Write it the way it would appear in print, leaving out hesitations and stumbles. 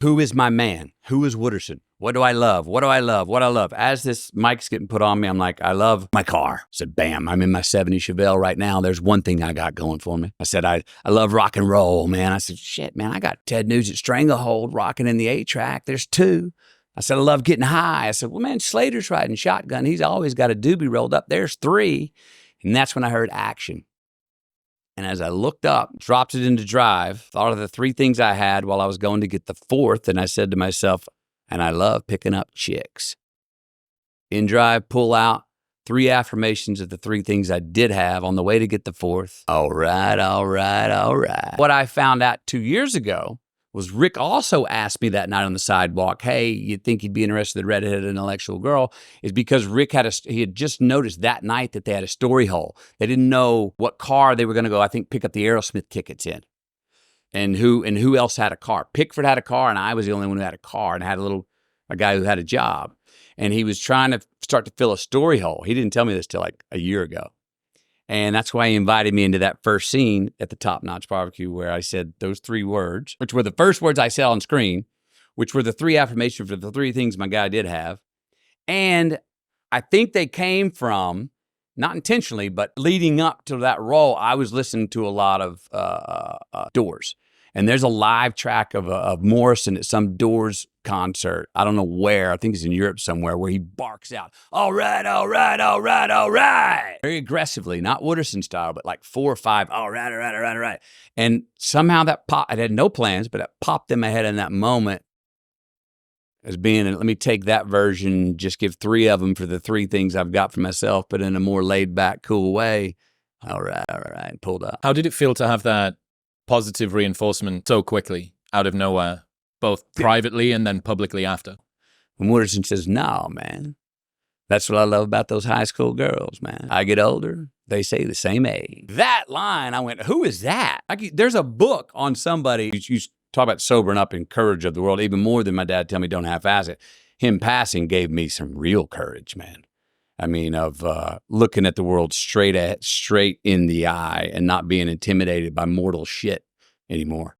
Who is my man? Who is Wooderson? What do I love? What do I love? What I love? As this mic's getting put on me, I'm like, I love my car. I said, bam, I'm in my 70 Chevelle right now. There's one thing I got going for me. I said, I love rock and roll, man. I said, shit, man, I got Ted Nugent Stranglehold rocking in the 8-track. There's 2. I said, I love getting high. I said, well, man, Slater's riding shotgun. He's always got a doobie rolled up. There's 3. And that's when I heard action. And as I looked up, dropped it into drive, thought of the 3 things I had while I was going to get the 4th, and I said to myself, and I love picking up chicks. In drive, pull out 3 affirmations of the 3 things I did have on the way to get the 4th. All right, all right, all right. What I found out 2 years ago was Rick also asked me that night on the sidewalk, hey, you think he'd be interested in the redheaded intellectual girl? Is because Rick he had just noticed that night that they had a story hole. They didn't know what car they were going to go, I think, pick up the Aerosmith tickets in. And who else had a car. Pickford had a car, and I was the only one who had a car, and I had a guy who had a job. And he was trying to start to fill a story hole. He didn't tell me this till like a year ago. And that's why he invited me into that first scene at the Top Notch Barbecue where I said those 3 words, which were the first words I said on screen, which were the 3 affirmations for the 3 things my guy did have. And I think they came from, not intentionally, but leading up to that role, I was listening to a lot of Doors. And there's a live track of Morrison at some Doors concert. I don't know where. I think it's in Europe somewhere where he barks out, all right, all right, all right, all right. Very aggressively, not Wooderson style, but like 4 or 5, all right, all right, all right, all right. And somehow that popped, I had no plans, but it popped in my head in that moment as being, let me take that version, just give 3 of them for the 3 things I've got for myself, but in a more laid back, cool way. All right, pulled up. How did it feel to have that positive reinforcement so quickly out of nowhere, both privately and then publicly after? When Morrison says, no, man, that's what I love about those high school girls, man. I get older, they say the same age. That line, I went, who is that? There's a book on somebody, you talk about sobering up and courage of the world, even more than my dad tell me don't half-ass it. Him passing gave me some real courage, man. I mean, of looking at the world straight in the eye and not being intimidated by mortal shit anymore.